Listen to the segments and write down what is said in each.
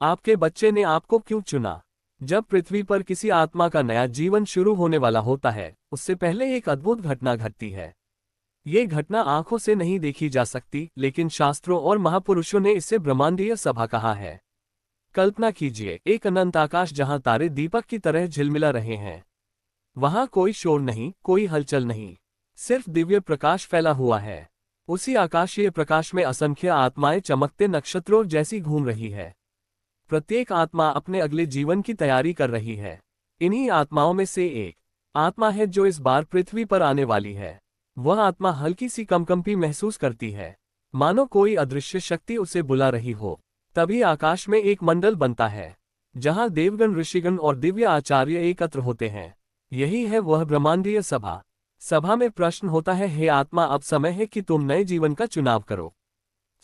आपके बच्चे ने आपको क्यों चुना? जब पृथ्वी पर किसी आत्मा का नया जीवन शुरू होने वाला होता है, उससे पहले एक अद्भुत घटना घटती है। ये घटना आंखों से नहीं देखी जा सकती, लेकिन शास्त्रों और महापुरुषों ने इसे ब्रह्मांडीय सभा कहा है। कल्पना कीजिए, एक अनंत आकाश जहां तारे दीपक की तरह झिलमिला रहे हैं। वहां कोई शोर नहीं, कोई हलचल नहीं, सिर्फ दिव्य प्रकाश फैला हुआ है। उसी आकाशीय प्रकाश में असंख्य आत्माएं चमकते नक्षत्रों जैसी घूम रही है। प्रत्येक आत्मा अपने अगले जीवन की तैयारी कर रही है। इन्हीं आत्माओं में से एक आत्मा है जो इस बार पृथ्वी पर आने वाली है। वह आत्मा हल्की सी कंपन महसूस करती है, मानो कोई अदृश्य शक्ति उसे बुला रही हो। तभी आकाश में एक मंडल बनता है, जहां देवगण, ऋषिगण और दिव्य आचार्य एकत्र होते हैं। यही है वह ब्रह्मांडीय सभा। सभा में प्रश्न होता है, हे आत्मा, अब समय है कि तुम नए जीवन का चुनाव करो।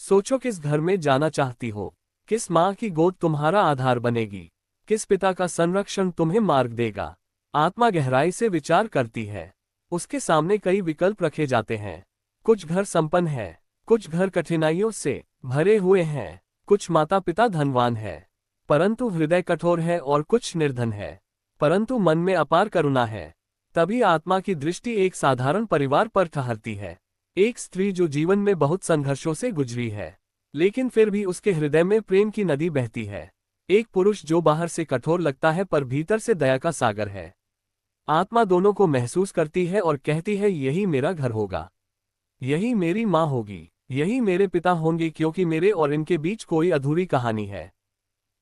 सोचो, किस घर में जाना चाहती हो? किस माँ की गोद तुम्हारा आधार बनेगी? किस पिता का संरक्षण तुम्हें मार्ग देगा? आत्मा गहराई से विचार करती है। उसके सामने कई विकल्प रखे जाते हैं। कुछ घर संपन्न है, कुछ घर कठिनाइयों से भरे हुए हैं, कुछ माता पिता धनवान है परंतु हृदय कठोर है, और कुछ निर्धन है परंतु मन में अपार करुणा है। तभी आत्मा की दृष्टि एक साधारण परिवार पर ठहरती है। एक स्त्री जो जीवन में बहुत संघर्षों से गुजरी है, लेकिन फिर भी उसके हृदय में प्रेम की नदी बहती है। एक पुरुष जो बाहर से कठोर लगता है पर भीतर से दया का सागर है। आत्मा दोनों को महसूस करती है और कहती है, यही मेरा घर होगा, यही मेरी माँ होगी, यही मेरे पिता होंगे, क्योंकि मेरे और इनके बीच कोई अधूरी कहानी है।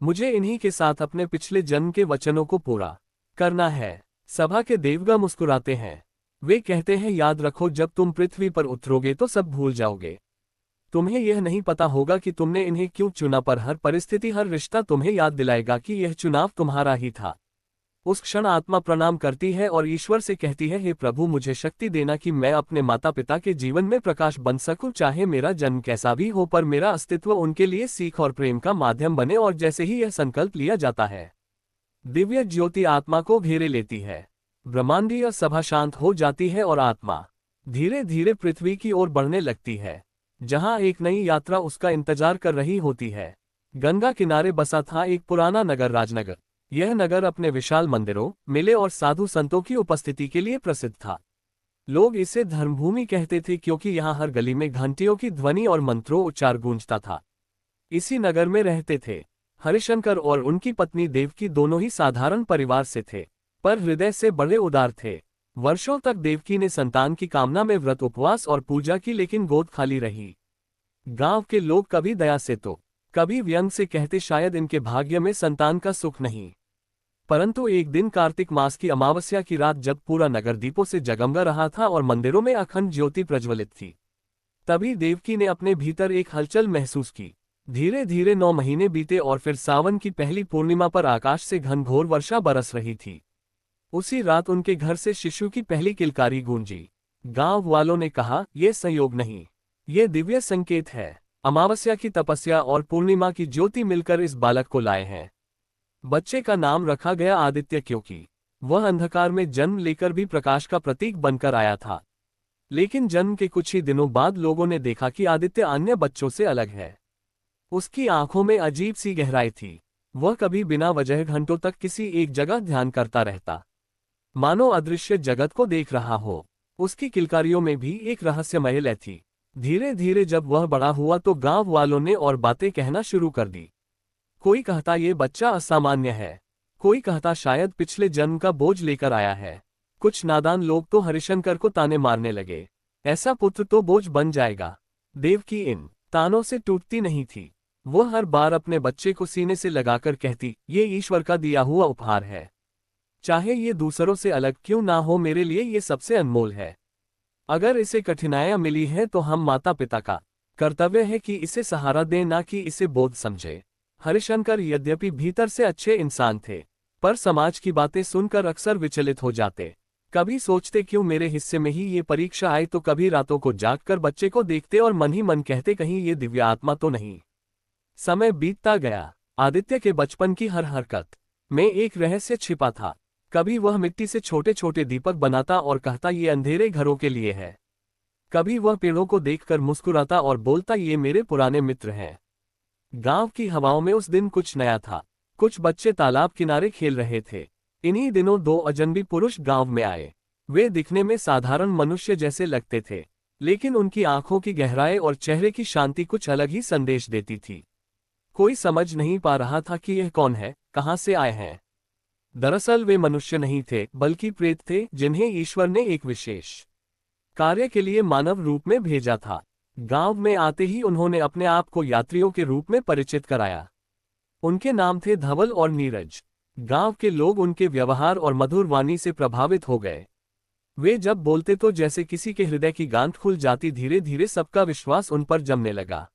मुझे इन्हीं के साथ अपने पिछले जन्म के वचनों को पूरा करना है। सभा के देवगण मुस्कुराते हैं। वे कहते हैं, याद रखो, जब तुम पृथ्वी पर उतरोगे तो सब भूल जाओगे। तुम्हें यह नहीं पता होगा कि तुमने इन्हें क्यों चुना, पर हर परिस्थिति, हर रिश्ता तुम्हें याद दिलाएगा कि यह चुनाव तुम्हारा ही था। उस क्षण आत्मा प्रणाम करती है और ईश्वर से कहती है, हे प्रभु, मुझे शक्ति देना कि मैं अपने माता पिता के जीवन में प्रकाश बन सकूं। चाहे मेरा जन्म कैसा भी हो, पर मेरा अस्तित्व उनके लिए सीख और प्रेम का माध्यम बने। और जैसे ही यह संकल्प लिया जाता है, दिव्य ज्योति आत्मा को घेरे लेती है। ब्रह्मांडीय सभा शांत हो जाती है और आत्मा धीरे धीरे पृथ्वी की ओर बढ़ने लगती है, जहां एक नई यात्रा उसका इंतजार कर रही होती है। गंगा किनारे बसा था एक पुराना नगर, राजनगर। यह नगर अपने विशाल मंदिरों, मेले और साधु संतों की उपस्थिति के लिए प्रसिद्ध था। लोग इसे धर्मभूमि कहते थे, क्योंकि यहाँ हर गली में घंटियों की ध्वनि और मंत्रों उच्चार गूंजता था। इसी नगर में रहते थे हरिशंकर और उनकी पत्नी देवकी। दोनों ही साधारण परिवार से थे, पर हृदय से बड़े उदार थे। वर्षों तक देवकी ने संतान की कामना में व्रत, उपवास और पूजा की, लेकिन गोद खाली रही। गांव के लोग कभी दया से तो कभी व्यंग से कहते, शायद इनके भाग्य में संतान का सुख नहीं। परंतु एक दिन कार्तिक मास की अमावस्या की रात, जब पूरा नगर दीपों से जगमगा रहा था और मंदिरों में अखंड ज्योति प्रज्वलित थी, तभी देवकी ने अपने भीतर एक हलचल महसूस की। धीरे धीरे 9 महीने बीते और फिर सावन की पहली पूर्णिमा पर आकाश से घनघोर वर्षा बरस रही थी। उसी रात उनके घर से शिशु की पहली किलकारी गूंजी। गांव वालों ने कहा, यह संयोग नहीं, ये दिव्य संकेत है। अमावस्या की तपस्या और पूर्णिमा की ज्योति मिलकर इस बालक को लाए हैं। बच्चे का नाम रखा गया आदित्य, क्योंकि वह अंधकार में जन्म लेकर भी प्रकाश का प्रतीक बनकर आया था। लेकिन जन्म के कुछ ही दिनों बाद लोगों ने देखा कि आदित्य अन्य बच्चों से अलग है। उसकी आंखों में अजीब सी गहराई थी। वह कभी बिना वजह घंटों तक किसी एक जगह ध्यान करता रहता, मानो अदृश्य जगत को देख रहा हो। उसकी किलकारियों में भी एक रहस्यमय लय थी। धीरे धीरे जब वह बड़ा हुआ तो गांव वालों ने और बातें कहना शुरू कर दी। कोई कहता ये बच्चा असामान्य है, कोई कहता शायद पिछले जन्म का बोझ लेकर आया है। कुछ नादान लोग तो हरिशंकर को ताने मारने लगे, ऐसा पुत्र तो बोझ बन जाएगा। देवकी इन तानों से टूटती नहीं थी। वह हर बार अपने बच्चे को सीने से लगाकर कहती, ये ईश्वर का दिया हुआ उपहार है। चाहे ये दूसरों से अलग क्यों ना हो, मेरे लिए ये सबसे अनमोल है। अगर इसे कठिनाइयां मिली है तो हम माता पिता का कर्तव्य है कि इसे सहारा दें, ना कि इसे बोझ समझे। हरिशंकर यद्यपि भीतर से अच्छे इंसान थे, पर समाज की बातें सुनकर अक्सर विचलित हो जाते। कभी सोचते क्यों मेरे हिस्से में ही ये परीक्षा आए, तो कभी रातों को जागकर बच्चे को देखते और मन ही मन कहते, कहीं ये दिव्य आत्मा तो नहीं। समय बीतता गया। आदित्य के बचपन की हर हरकत में एक रहस्य छिपा था। कभी वह मिट्टी से छोटे छोटे दीपक बनाता और कहता, ये अंधेरे घरों के लिए है। कभी वह पेड़ों को देखकर मुस्कुराता और बोलता, ये मेरे पुराने मित्र हैं। गांव की हवाओं में उस दिन कुछ नया था। कुछ बच्चे तालाब किनारे खेल रहे थे। इन्हीं दिनों दो अजनबी पुरुष गांव में आए। वे दिखने में साधारण मनुष्य जैसे लगते थे, लेकिन उनकी आंखों की गहराई और चेहरे की शांति कुछ अलग ही संदेश देती थी। कोई समझ नहीं पा रहा था कि यह कौन है, कहां से आए हैं। दरअसल वे मनुष्य नहीं थे, बल्कि प्रेत थे, जिन्हें ईश्वर ने एक विशेष कार्य के लिए मानव रूप में भेजा था। गांव में आते ही उन्होंने अपने आप को यात्रियों के रूप में परिचित कराया। उनके नाम थे धवल और नीरज। गांव के लोग उनके व्यवहार और मधुर वाणी से प्रभावित हो गए। वे जब बोलते तो जैसे किसी के हृदय की गांठ खुल जाती। धीरे धीरे सबका विश्वास उन पर जमने लगा।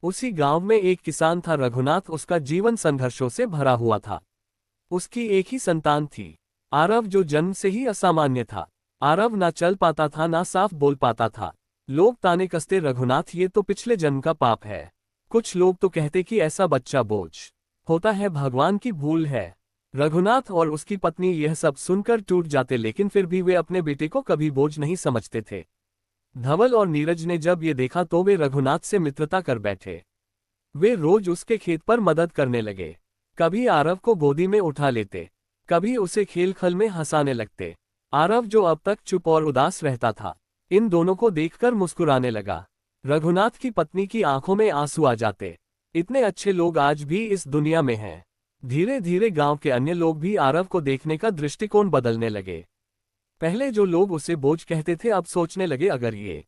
उसी गांव में एक किसान था, रघुनाथ। उसका जीवन संघर्षों से भरा हुआ था। उसकी एक ही संतान थी, आरव, जो जन्म से ही असामान्य था। आरव ना चल पाता था, ना साफ बोल पाता था। लोग ताने कसते, रघुनाथ ये तो पिछले जन्म का पाप है। कुछ लोग तो कहते कि ऐसा बच्चा बोझ होता है, भगवान की भूल है। रघुनाथ और उसकी पत्नी यह सब सुनकर टूट जाते, लेकिन फिर भी वे अपने बेटे को कभी बोझ नहीं समझते थे। धवल और नीरज ने जब ये देखा तो वे रघुनाथ से मित्रता कर बैठे। वे रोज उसके खेत पर मदद करने लगे। कभी आरव को गोदी में उठा लेते, कभी उसे खेल खल में हंसाने लगते। आरव, जो अब तक चुप और उदास रहता था, इन दोनों को देखकर मुस्कुराने लगा। रघुनाथ की पत्नी की आंखों में आंसू आ जाते। इतने अच्छे लोग आज भी इस दुनिया में हैं। धीरे धीरे गांव के अन्य लोग भी आरव को देखने का दृष्टिकोण बदलने लगे। पहले जो लोग उसे बोझ कहते थे, अब सोचने लगे, अगर ये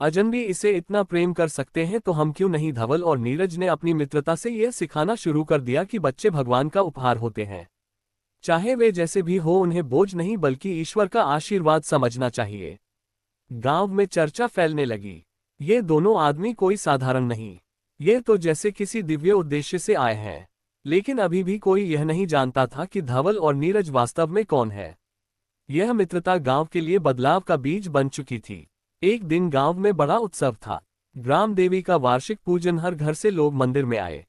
अजनबी इसे इतना प्रेम कर सकते हैं तो हम क्यों नहीं। धवल और नीरज ने अपनी मित्रता से यह सिखाना शुरू कर दिया कि बच्चे भगवान का उपहार होते हैं। चाहे वे जैसे भी हो, उन्हें बोझ नहीं बल्कि ईश्वर का आशीर्वाद समझना चाहिए। गांव में चर्चा फैलने लगी, ये दोनों आदमी कोई साधारण नहीं, ये तो जैसे किसी दिव्य उद्देश्य से आए हैं। लेकिन अभी भी कोई यह नहीं जानता था कि धवल और नीरज वास्तव में कौन है। यह मित्रता गांव के लिए बदलाव का बीज बन चुकी थी। एक दिन गांव में बड़ा उत्सव था। ग्राम देवी का वार्षिक पूजन। हर घर से लोग मंदिर में आए।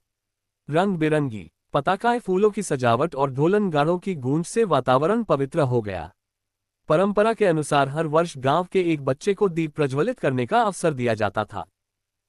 रंग बिरंगी पताकाएं, फूलों की सजावट और ढोलन गाड़ों की गूंज से वातावरण पवित्र हो गया। परंपरा के अनुसार हर वर्ष गांव के एक बच्चे को दीप प्रज्वलित करने का अवसर दिया जाता था।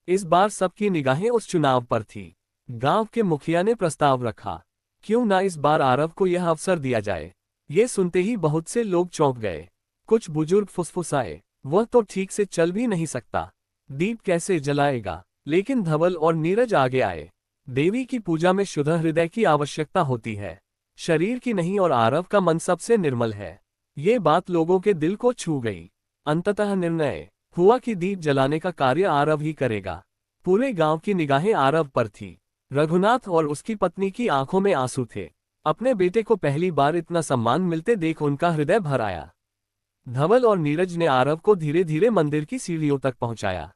इस बार सबकी निगाहें उस चुनाव पर थी। गांव के मुखिया ने प्रस्ताव रखा, क्यों ना इस बार आरव को यह अवसर दिया जाए। ये सुनते ही बहुत से लोग चौंक गए। कुछ बुजुर्ग फुसफुसाए, वह तो ठीक से चल भी नहीं सकता, दीप कैसे जलाएगा। लेकिन धवल और नीरज आगे आए। देवी की पूजा में शुद्ध हृदय की आवश्यकता होती है, शरीर की नहीं, और आरव का मन सबसे निर्मल है। ये बात लोगों के दिल को छू गई। अंततः निर्णय हुआ कि दीप जलाने का कार्य आरव ही करेगा। पूरे गांव की निगाहें आरव पर थी। रघुनाथ और उसकी पत्नी की आंखों में आंसू थे। अपने बेटे को पहली बार इतना सम्मान मिलते देख उनका हृदय भर आया। धवल और नीरज ने आरव को धीरे धीरे मंदिर की सीढ़ियों तक पहुंचाया।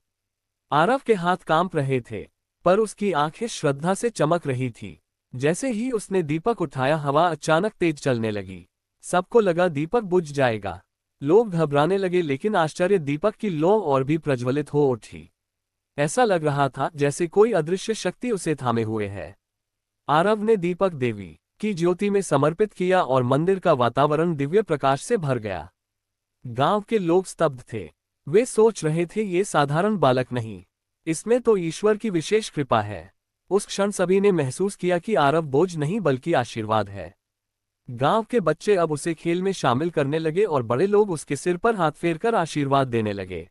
आरव के हाथ कांप रहे थे, पर उसकी आंखें श्रद्धा से चमक रही थी। जैसे ही उसने दीपक उठाया, हवा अचानक तेज चलने लगी। सबको लगा दीपक बुझ जाएगा। लोग घबराने लगे, लेकिन आश्चर्य, दीपक की लौ और भी प्रज्वलित हो उठी। ऐसा लग रहा था जैसे कोई अदृश्य शक्ति उसे थामे हुए है। आरव ने दीपक देवी की ज्योति में समर्पित किया और मंदिर का वातावरण दिव्य प्रकाश से भर गया। गांव के लोग स्तब्ध थे। वे सोच रहे थे, ये साधारण बालक नहीं, इसमें तो ईश्वर की विशेष कृपा है। उस क्षण सभी ने महसूस किया कि आरव बोझ नहीं बल्कि आशीर्वाद है। गांव के बच्चे अब उसे खेल में शामिल करने लगे और बड़े लोग उसके सिर पर हाथ फेरकर आशीर्वाद देने लगे।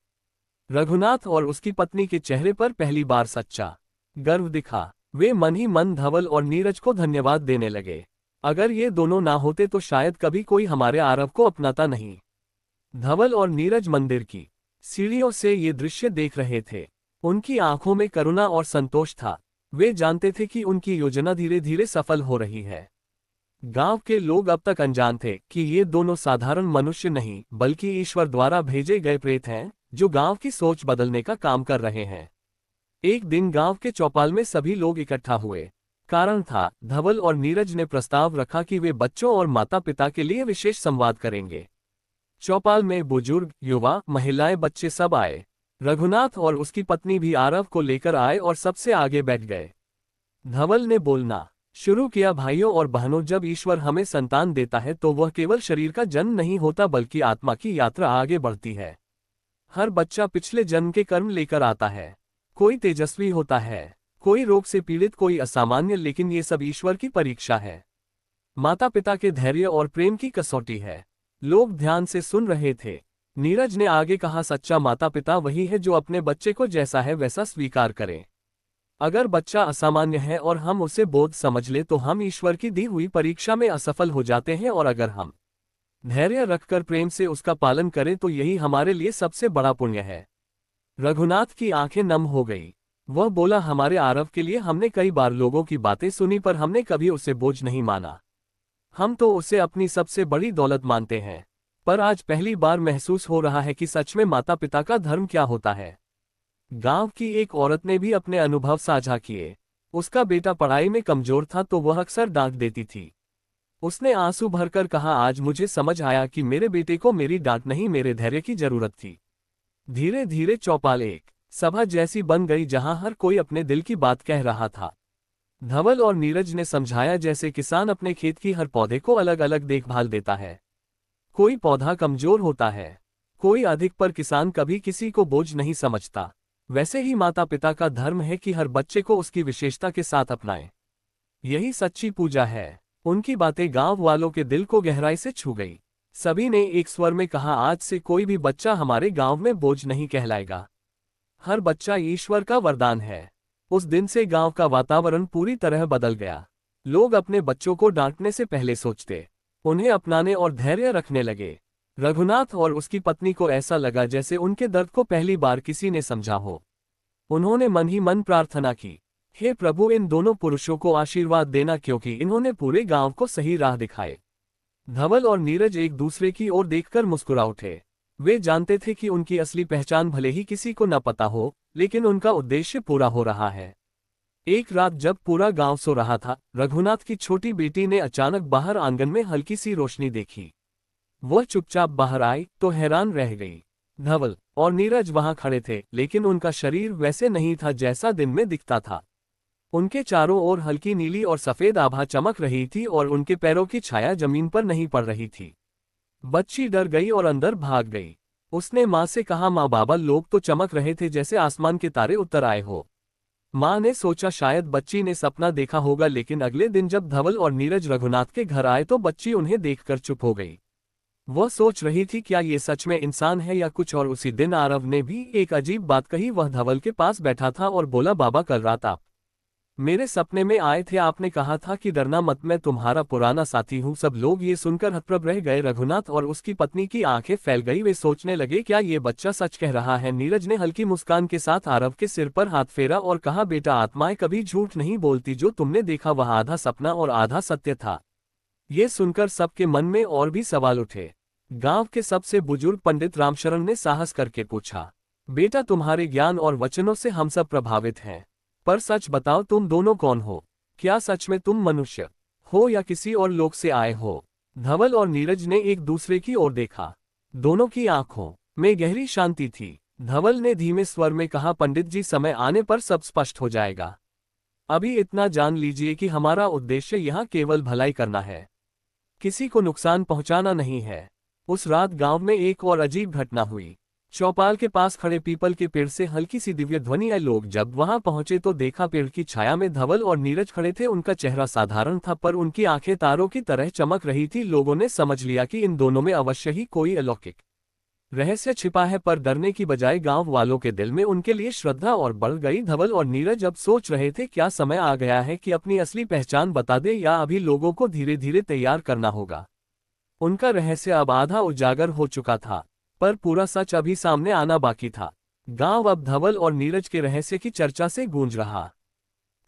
रघुनाथ और उसकी पत्नी के चेहरे पर पहली बार सच्चा गर्व दिखा। वे मन ही मन धवल और नीरज को धन्यवाद देने लगे। अगर ये दोनों ना होते तो शायद कभी कोई हमारे आरव को अपनाता नहीं। धवल और नीरज मंदिर की सीढ़ियों से ये दृश्य देख रहे थे। उनकी आंखों में करुणा और संतोष था। वे जानते थे कि उनकी योजना धीरे धीरे सफल हो रही है। गांव के लोग अब तक अनजान थे कि ये दोनों साधारण मनुष्य नहीं बल्कि ईश्वर द्वारा भेजे गए प्रेत हैं, जो गांव की सोच बदलने का काम कर रहे हैं। एक दिन गांव के चौपाल में सभी लोग इकट्ठा हुए। कारण था, धवल और नीरज ने प्रस्ताव रखा कि वे बच्चों और माता पिता के लिए विशेष संवाद करेंगे। चौपाल में बुजुर्ग, युवा, महिलाएं, बच्चे सब आए। रघुनाथ और उसकी पत्नी भी आरव को लेकर आए और सबसे आगे बैठ गए। धवल ने बोलना शुरू किया, भाइयों और बहनों, जब ईश्वर हमें संतान देता है तो वह केवल शरीर का जन्म नहीं होता बल्कि आत्मा की यात्रा आगे बढ़ती है। हर बच्चा पिछले जन्म के कर्म लेकर आता है। कोई तेजस्वी होता है, कोई रोग से पीड़ित, कोई असामान्य, लेकिन ये सब ईश्वर की परीक्षा है। माता पिता के धैर्य और प्रेम की कसौटी है। लोग ध्यान से सुन रहे थे। नीरज ने आगे कहा, सच्चा माता पिता वही है जो अपने बच्चे को जैसा है वैसा स्वीकार करे। अगर बच्चा असामान्य है और हम उसे बोध समझ ले तो हम ईश्वर की दी हुई परीक्षा में असफल हो जाते हैं, और अगर हम धैर्य रखकर प्रेम से उसका पालन करें तो यही हमारे लिए सबसे बड़ा पुण्य है। रघुनाथ की आंखें नम हो गई। वह बोला, हमारे आरव के लिए हमने कई बार लोगों की बातें सुनी, पर हमने कभी उसे बोझ नहीं माना। हम तो उसे अपनी सबसे बड़ी दौलत मानते हैं, पर आज पहली बार महसूस हो रहा है कि सच में माता पिता का धर्म क्या होता है। गांव की एक औरत ने भी अपने अनुभव साझा किए। उसका बेटा पढ़ाई में कमजोर था तो वह अक्सर डांट देती थी। उसने आंसू भरकर कहा, आज मुझे समझ आया कि मेरे बेटे को मेरी डांट नहीं, मेरे धैर्य की जरूरत थी। धीरे धीरे चौपाल एक सभा जैसी बन गई, जहां हर कोई अपने दिल की बात कह रहा था। धवल और नीरज ने समझाया, जैसे किसान अपने खेत की हर पौधे को अलग अलग देखभाल देता है। कोई पौधा कमजोर होता है, कोई अधिक, पर किसान कभी किसी को बोझ नहीं समझता। वैसे ही माता पिता का धर्म है कि हर बच्चे को उसकी विशेषता के साथ अपनाएं। यही सच्ची पूजा है। उनकी बातें गांव वालों के दिल को गहराई से छू गई। सभी ने एक स्वर में कहा, आज से कोई भी बच्चा हमारे गांव में बोझ नहीं कहलाएगा। हर बच्चा ईश्वर का वरदान है। उस दिन से गांव का वातावरण पूरी तरह बदल गया। लोग अपने बच्चों को डांटने से पहले सोचते, उन्हें अपनाने और धैर्य रखने लगे। रघुनाथ और उसकी पत्नी को ऐसा लगा जैसे उनके दर्द को पहली बार किसी ने समझा हो। उन्होंने मन ही मन प्रार्थना की, हे प्रभु, इन दोनों पुरुषों को आशीर्वाद देना, क्योंकि इन्होंने पूरे गांव को सही राह दिखाए। धवल और नीरज एक दूसरे की ओर देखकर मुस्कुरा उठे। वे जानते थे कि उनकी असली पहचान भले ही किसी को न पता हो, लेकिन उनका उद्देश्य पूरा हो रहा है। एक रात जब पूरा गांव सो रहा था, रघुनाथ की छोटी बेटी ने अचानक बाहर आंगन में हल्की सी रोशनी देखी। वह चुपचाप बाहर आई तो हैरान रह गई। धवल और नीरज वहां खड़े थे, लेकिन उनका शरीर वैसे नहीं था जैसा दिन में दिखता था। उनके चारों ओर हल्की नीली और सफेद आभा चमक रही थी और उनके पैरों की छाया जमीन पर नहीं पड़ रही थी। बच्ची डर गई और अंदर भाग गई। उसने माँ से कहा, माँ, बाबा लोग तो चमक रहे थे जैसे आसमान के तारे उतर आए हो। माँ ने सोचा शायद बच्ची ने सपना देखा होगा, लेकिन अगले दिन जब धवल और नीरज रघुनाथ के घर आए तो बच्ची उन्हें देखकर चुप हो गई। वह सोच रही थी, क्या ये सच में इंसान है या कुछ और। उसी दिन आरव ने भी एक अजीब बात कही। वह धवल के पास बैठा था और बोला, बाबा, कल रात आप मेरे सपने में आए थे। आपने कहा था कि डरना मत, मैं तुम्हारा पुराना साथी हूँ। सब लोग ये सुनकर हतप्रभ रह गए। रघुनाथ और उसकी पत्नी की आंखें फैल गई। वे सोचने लगे, क्या ये बच्चा सच कह रहा है। नीरज ने हल्की मुस्कान के साथ आरव के सिर पर हाथ फेरा और कहा, बेटा, आत्माएं कभी झूठ नहीं बोलती। जो तुमने देखा वह आधा सपना और आधा सत्य था। ये सुनकर सबके मन में और भी सवाल उठे। गांव के सबसे बुजुर्ग पंडित रामशरण ने साहस करके पूछा, बेटा, तुम्हारे ज्ञान और वचनों से हम सब प्रभावित हैं, पर सच बताओ, तुम दोनों कौन हो? क्या सच में तुम मनुष्य हो या किसी और लोक से आए हो? धवल और नीरज ने एक दूसरे की ओर देखा। दोनों की आंखों में गहरी शांति थी। धवल ने धीमे स्वर में कहा, पंडित जी, समय आने पर सब स्पष्ट हो जाएगा। अभी इतना जान लीजिए कि हमारा उद्देश्य यहाँ केवल भलाई करना है, किसी को नुकसान पहुँचाना नहीं है। उस रात गांव में एक और अजीब घटना हुई। चौपाल के पास खड़े पीपल के पेड़ से हल्की सी दिव्य ध्वनि आई। लोग जब वहां पहुंचे तो देखा पेड़ की छाया में धवल और नीरज खड़े थे। उनका चेहरा साधारण था, पर उनकी आंखें तारों की तरह चमक रही थी। लोगों ने समझ लिया कि इन दोनों में अवश्य ही कोई अलौकिक रहस्य छिपा है, पर डरने की बजाय गांव वालों के दिल में उनके लिए श्रद्धा और बढ़ गई। धवल और नीरज अब सोच रहे थे, क्या समय आ गया है कि अपनी असली पहचान बता दे, या अभी लोगों को धीरे धीरे तैयार करना होगा। उनका रहस्य अब आधा उजागर हो चुका था, पर पूरा सच अभी सामने आना बाकी था। गांव अब धवल और नीरज के रहस्य की चर्चा से गूंज रहा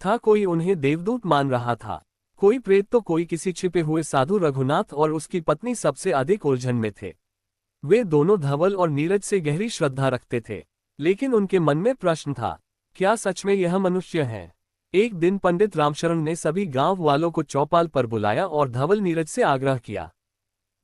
था। कोई उन्हें देवदूत मान रहा था, कोई प्रेत, तो कोई किसी छिपे हुए साधु। रघुनाथ और उसकी पत्नी सबसे अधिक उलझन में थे। वे दोनों धवल और नीरज से गहरी श्रद्धा रखते थे, लेकिन उनके मन में प्रश्न था, क्या सच में यह मनुष्य है? एक दिन पंडित रामशरण ने सभी गांव वालों को चौपाल पर बुलाया और धवल नीरज से आग्रह किया,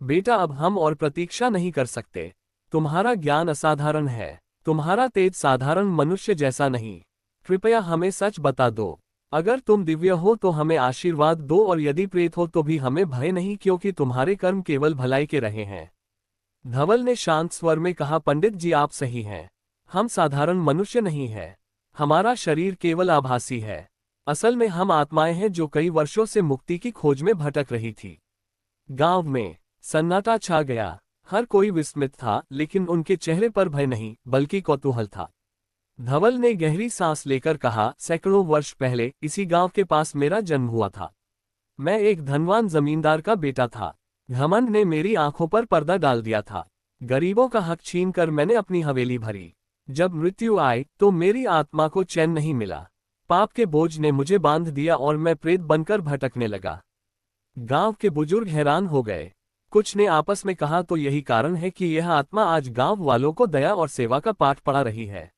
बेटा, अब हम और प्रतीक्षा नहीं कर सकते। तुम्हारा ज्ञान असाधारण है, तुम्हारा तेज साधारण मनुष्य जैसा नहीं। कृपया हमें सच बता दो। अगर तुम दिव्य हो तो हमें आशीर्वाद दो, और यदि प्रेत हो तो भी हमें भय नहीं, क्योंकि तुम्हारे कर्म केवल भलाई के रहे हैं। धवल ने शांत स्वर में कहा, पंडित जी, आप सही हैं। हम साधारण मनुष्य नहीं हैं, हमारा शरीर केवल आभासी है। असल में हम आत्माएं हैं जो कई वर्षों से मुक्ति की खोज में भटक रही थी। गांव में सन्नाटा छा गया। हर कोई विस्मित था, लेकिन उनके चेहरे पर भय नहीं बल्कि कौतूहल था। धवल ने गहरी सांस लेकर कहा, सैकड़ों वर्ष पहले इसी गांव के पास मेरा जन्म हुआ था। मैं एक धनवान जमींदार का बेटा था। घमंड ने मेरी आंखों पर पर्दा डाल दिया था। गरीबों का हक छीनकर मैंने अपनी हवेली भरी। जब मृत्यु आई तो मेरी आत्मा को चैन नहीं मिला। पाप के बोझ ने मुझे बांध दिया और मैं प्रेत बनकर भटकने लगा। गांव के बुजुर्ग हैरान हो गए। कुछ ने आपस में कहा, तो यही कारण है कि यह आत्मा आज गांव वालों को दया और सेवा का पाठ पढ़ा रही है।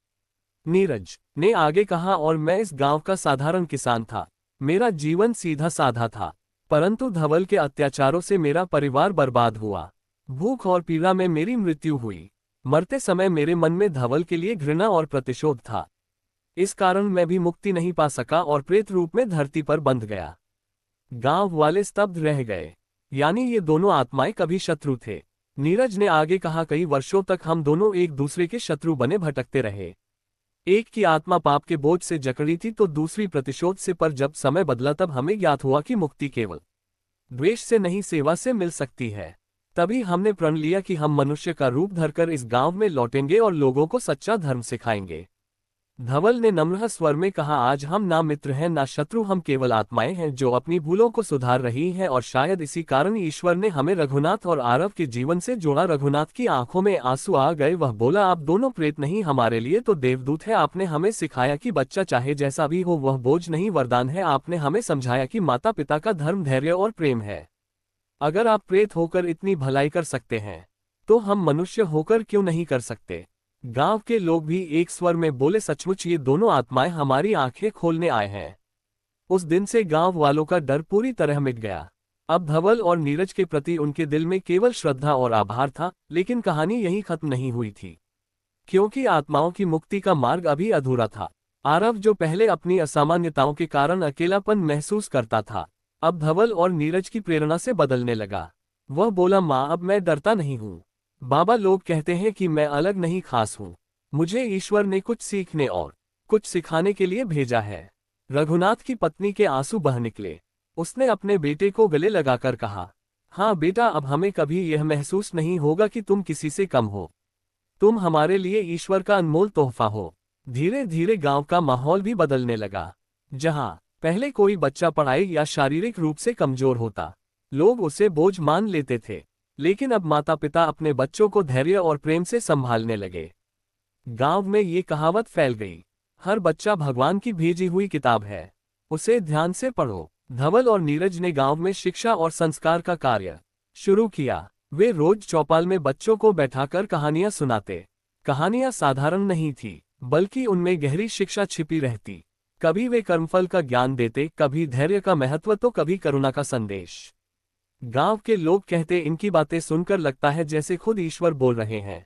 नीरज ने आगे कहा, और मैं इस गांव का साधारण किसान था। मेरा जीवन सीधा साधा था, परंतु धवल के अत्याचारों से मेरा परिवार बर्बाद हुआ। भूख और पीड़ा में मेरी मृत्यु हुई। मरते समय मेरे मन में धवल के लिए घृणा और प्रतिशोध था। इस कारण मैं भी मुक्ति नहीं पा सका और प्रेत रूप में धरती पर बंध गया। गांव वाले स्तब्ध रह गए। यानी ये दोनों आत्माएं कभी शत्रु थे। नीरज ने आगे कहा, कई वर्षों तक हम दोनों एक दूसरे के शत्रु बने भटकते रहे। एक की आत्मा पाप के बोझ से जकड़ी थी तो दूसरी प्रतिशोध से, पर जब समय बदला तब हमें ज्ञात हुआ कि मुक्ति केवल द्वेष से नहीं सेवा से मिल सकती है। तभी हमने प्रण लिया कि हम मनुष्य का रूप धरकर इस गांव में लौटेंगे और लोगों को सच्चा धर्म सिखाएंगे। धवल ने नम्र स्वर में कहा, आज हम ना मित्र हैं ना शत्रु, हम केवल आत्माएं हैं जो अपनी भूलों को सुधार रही हैं, और शायद इसी कारण ईश्वर ने हमें रघुनाथ और आरव के जीवन से जोड़ा। रघुनाथ की आंखों में आंसू आ गए। वह बोला, आप दोनों प्रेत नहीं, हमारे लिए तो देवदूत है। आपने हमें सिखाया कि बच्चा चाहे जैसा भी हो वह बोझ नहीं वरदान है। आपने हमें समझाया कि माता पिता का धर्म धैर्य और प्रेम है। अगर आप प्रेत होकर इतनी भलाई कर सकते हैं तो हम मनुष्य होकर क्यों नहीं कर सकते। गांव के लोग भी एक स्वर में बोले, सचमुच ये दोनों आत्माएं हमारी आंखें खोलने आए हैं। उस दिन से गांव वालों का डर पूरी तरह मिट गया। अब धवल और नीरज के प्रति उनके दिल में केवल श्रद्धा और आभार था। लेकिन कहानी यहीं खत्म नहीं हुई थी, क्योंकि आत्माओं की मुक्ति का मार्ग अभी अधूरा था। आरव, जो पहले अपनी असामान्यताओं के कारण अकेलापन महसूस करता था, अब धवल और नीरज की प्रेरणा से बदलने लगा। वह बोला, माँ, अब मैं डरता नहीं हूँ। बाबा, लोग कहते हैं कि मैं अलग नहीं, खास हूँ। मुझे ईश्वर ने कुछ सीखने और कुछ सिखाने के लिए भेजा है। रघुनाथ की पत्नी के आंसू बह निकले। उसने अपने बेटे को गले लगाकर कहा, हाँ बेटा, अब हमें कभी यह महसूस नहीं होगा कि तुम किसी से कम हो। तुम हमारे लिए ईश्वर का अनमोल तोहफा हो। धीरे धीरे गांव का माहौल भी बदलने लगा। जहाँ पहले कोई बच्चा पढ़ाई या शारीरिक रूप से कमजोर होता, लोग उसे बोझ मान लेते थे, लेकिन अब माता पिता अपने बच्चों को धैर्य और प्रेम से संभालने लगे। गांव में ये कहावत फैल गई, हर बच्चा भगवान की भेजी हुई किताब है, उसे ध्यान से पढ़ो। धवल और नीरज ने गांव में शिक्षा और संस्कार का कार्य शुरू किया। वे रोज चौपाल में बच्चों को बैठाकर कहानियां सुनाते। कहानियां साधारण नहीं थी, बल्कि उनमें गहरी शिक्षा छिपी रहती। कभी वे कर्मफल का ज्ञान देते, कभी धैर्य का महत्व तो कभी करुणा का संदेश। गांव के लोग कहते, इनकी बातें सुनकर लगता है जैसे खुद ईश्वर बोल रहे हैं।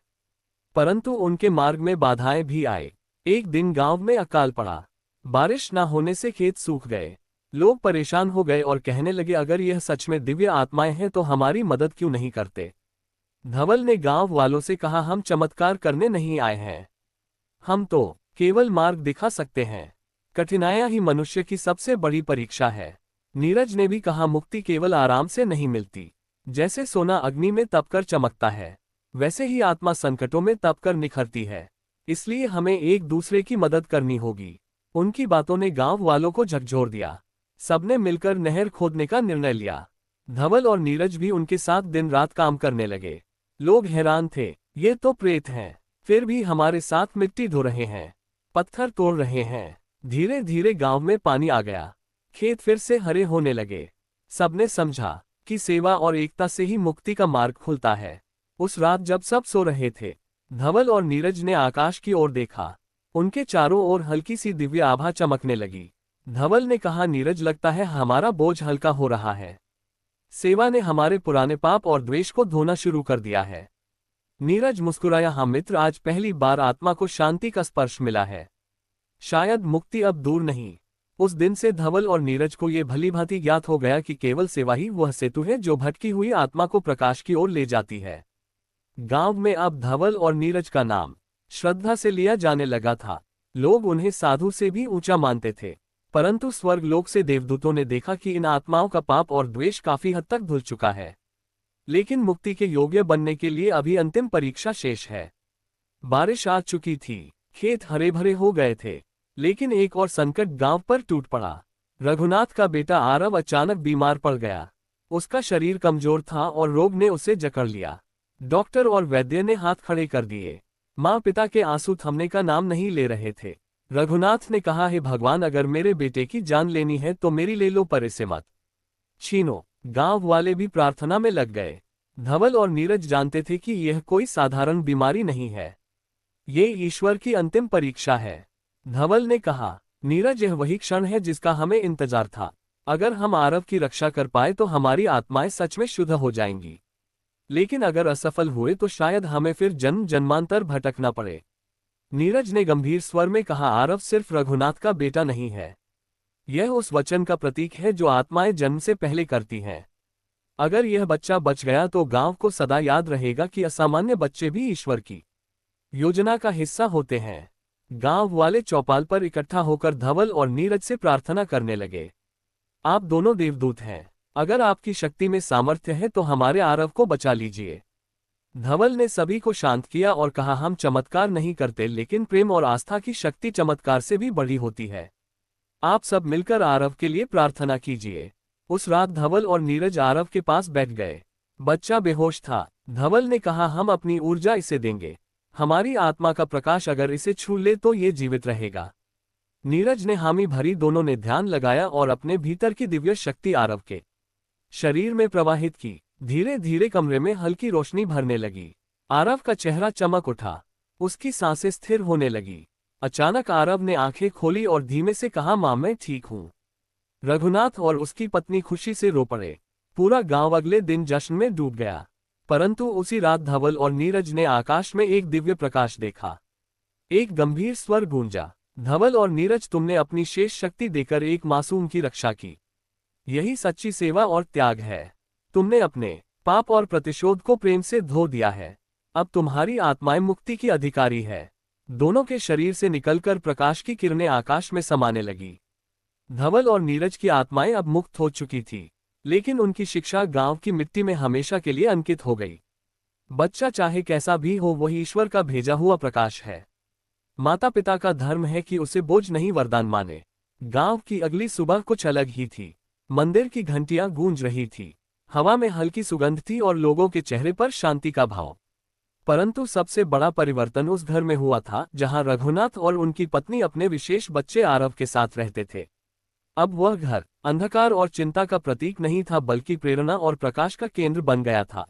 परंतु उनके मार्ग में बाधाएं भी आए। एक दिन गांव में अकाल पड़ा। बारिश न होने से खेत सूख गए। लोग परेशान हो गए और कहने लगे, अगर यह सच में दिव्य आत्माएं हैं तो हमारी मदद क्यों नहीं करते। धवल ने गांव वालों से कहा, हम चमत्कार करने नहीं आए हैं, हम तो केवल मार्ग दिखा सकते हैं। कठिनाइयां ही मनुष्य की सबसे बड़ी परीक्षा है। नीरज ने भी कहा, मुक्ति केवल आराम से नहीं मिलती। जैसे सोना अग्नि में तपकर चमकता है, वैसे ही आत्मा संकटों में तपकर निखरती है। इसलिए हमें एक दूसरे की मदद करनी होगी। उनकी बातों ने गांव वालों को झकझोर दिया। सबने मिलकर नहर खोदने का निर्णय लिया। धवल और नीरज भी उनके साथ दिन रात काम करने लगे। लोग हैरान थे, ये तो प्रेत हैं, फिर भी हमारे साथ मिट्टी धो रहे हैं, पत्थर तोड़ रहे हैं। धीरे धीरे गांव में पानी आ गया। खेत फिर से हरे होने लगे। सबने समझा कि सेवा और एकता से ही मुक्ति का मार्ग खुलता है। उस रात जब सब सो रहे थे, धवल और नीरज ने आकाश की ओर देखा। उनके चारों ओर हल्की सी दिव्य आभा चमकने लगी। धवल ने कहा, नीरज, लगता है हमारा बोझ हल्का हो रहा है। सेवा ने हमारे पुराने पाप और द्वेष को धोना शुरू कर दिया है। नीरज मुस्कुराया, हाँ मित्र, आज पहली बार आत्मा को शांति का स्पर्श मिला है। शायद मुक्ति अब दूर नहीं। उस दिन से धवल और नीरज को ये भलीभांति ज्ञात हो गया कि केवल सेवा ही वह सेतु है जो भटकी हुई आत्मा को प्रकाश की ओर ले जाती है। गांव में अब धवल और नीरज का नाम श्रद्धा से लिया जाने लगा था। लोग उन्हें साधु से भी ऊंचा मानते थे। परंतु स्वर्गलोक से देवदूतों ने देखा कि इन आत्माओं का पाप और द्वेष काफी हद तक धुल चुका है। लेकिन मुक्ति के योग्य बनने के लिए अभी अंतिम परीक्षा शेष है। बारिश आ चुकी थी, खेत हरे भरे हो गए थे, लेकिन एक और संकट गांव पर टूट पड़ा। रघुनाथ का बेटा आरव अचानक बीमार पड़ गया। उसका शरीर कमजोर था और रोग ने उसे जकड़ लिया। डॉक्टर और वैद्य ने हाथ खड़े कर दिए। माँ पिता के आंसू थमने का नाम नहीं ले रहे थे। रघुनाथ ने कहा, हे भगवान, अगर मेरे बेटे की जान लेनी है तो मेरी ले लो, पर इसे मत छीनो। गांव वाले भी प्रार्थना में लग गए। धवल और नीरज जानते थे कि यह कोई साधारण बीमारी नहीं है, ये ईश्वर की अंतिम परीक्षा है। धवल ने कहा, नीरज, यह वही क्षण है जिसका हमें इंतजार था। अगर हम आरव की रक्षा कर पाए तो हमारी आत्माएं सच में शुद्ध हो जाएंगी, लेकिन अगर असफल हुए तो शायद हमें फिर जन्म जन्मांतर भटकना पड़े। नीरज ने गंभीर स्वर में कहा, आरव सिर्फ रघुनाथ का बेटा नहीं है, यह उस वचन का प्रतीक है जो आत्माएं जन्म से पहले करती हैं। अगर यह बच्चा बच गया तो गांव को सदा याद रहेगा कि असामान्य बच्चे भी ईश्वर की योजना का हिस्सा होते हैं। गांव वाले चौपाल पर इकट्ठा होकर धवल और नीरज से प्रार्थना करने लगे। आप दोनों देवदूत हैं, अगर आपकी शक्ति में सामर्थ्य है तो हमारे आरव को बचा लीजिए। धवल ने सभी को शांत किया और कहा, हम चमत्कार नहीं करते, लेकिन प्रेम और आस्था की शक्ति चमत्कार से भी बड़ी होती है। आप सब मिलकर आरव के लिए प्रार्थना कीजिए। उस रात धवल और नीरज आरव के पास बैठ गए। बच्चा बेहोश था। धवल ने कहा, हम अपनी ऊर्जा इसे देंगे, हमारी आत्मा का प्रकाश अगर इसे छू ले तो ये जीवित रहेगा। नीरज ने हामी भरी। दोनों ने ध्यान लगाया और अपने भीतर की दिव्य शक्ति आरव के शरीर में प्रवाहित की। धीरे धीरे कमरे में हल्की रोशनी भरने लगी। आरव का चेहरा चमक उठा, उसकी सांसें स्थिर होने लगी। अचानक आरव ने आंखें खोली और धीमे से कहा, मां, मैं ठीक हूं। रघुनाथ और उसकी पत्नी खुशी से रो पड़े। पूरा गांव अगले दिन जश्न में डूब गया। परंतु उसी रात धवल और नीरज ने आकाश में एक दिव्य प्रकाश देखा। एक गंभीर स्वर गूंजा, धवल और नीरज, तुमने अपनी शेष शक्ति देकर एक मासूम की रक्षा की। यही सच्ची सेवा और त्याग है। तुमने अपने पाप और प्रतिशोध को प्रेम से धो दिया है। अब तुम्हारी आत्माएं मुक्ति की अधिकारी है। दोनों के शरीर से निकलकर प्रकाश की किरणें आकाश में समाने लगी। धवल और नीरज की आत्माएं अब मुक्त हो चुकी थी, लेकिन उनकी शिक्षा गांव की मिट्टी में हमेशा के लिए अंकित हो गई। बच्चा चाहे कैसा भी हो, वही ईश्वर का भेजा हुआ प्रकाश है। माता पिता का धर्म है कि उसे बोझ नहीं, वरदान माने। गांव की अगली सुबह कुछ अलग ही थी। मंदिर की घंटियां गूंज रही थी, हवा में हल्की सुगंध थी और लोगों के चेहरे पर शांति का भाव। परंतु सबसे बड़ा परिवर्तन उस घर में हुआ था जहां रघुनाथ और उनकी पत्नी अपने विशेष बच्चे आरव के साथ रहते थे। अब वह घर अंधकार और चिंता का प्रतीक नहीं था, बल्कि प्रेरणा और प्रकाश का केंद्र बन गया था।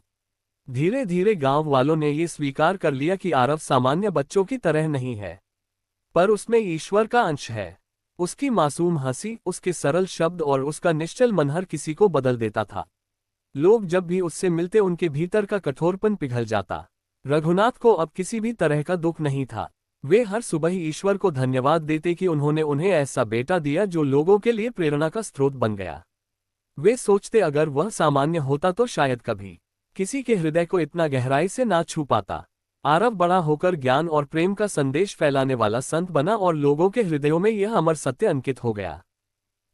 धीरे धीरे गांव वालों ने ये स्वीकार कर लिया कि आरव सामान्य बच्चों की तरह नहीं है, पर उसमें ईश्वर का अंश है। उसकी मासूम हंसी, उसके सरल शब्द और उसका निश्चल मन हर किसी को बदल देता था। लोग जब भी उससे मिलते उनके भीतर का कठोरपन पिघल जाता। रघुनाथ को अब किसी भी तरह का दुख नहीं था। वे हर सुबह ही ईश्वर को धन्यवाद देते कि उन्होंने उन्हें ऐसा बेटा दिया जो लोगों के लिए प्रेरणा का स्रोत बन गया। वे सोचते, अगर वह सामान्य होता तो शायद कभी किसी के हृदय को इतना गहराई से ना छू पाता। आरव बड़ा होकर ज्ञान और प्रेम का संदेश फैलाने वाला संत बना और लोगों के हृदयों में यह अमर सत्य अंकित हो गया।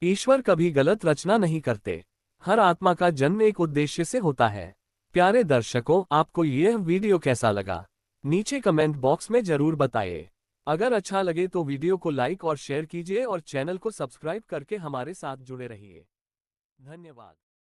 ईश्वर कभी गलत रचना नहीं करते। हर आत्मा का जन्म एक उद्देश्य से होता है। प्यारे दर्शकों, आपको यह वीडियो कैसा लगा? नीचे कमेंट बॉक्स में जरूर बताइए। अगर अच्छा लगे तो वीडियो को लाइक और शेयर कीजिए और चैनल को सब्सक्राइब करके हमारे साथ जुड़े रहिए। धन्यवाद।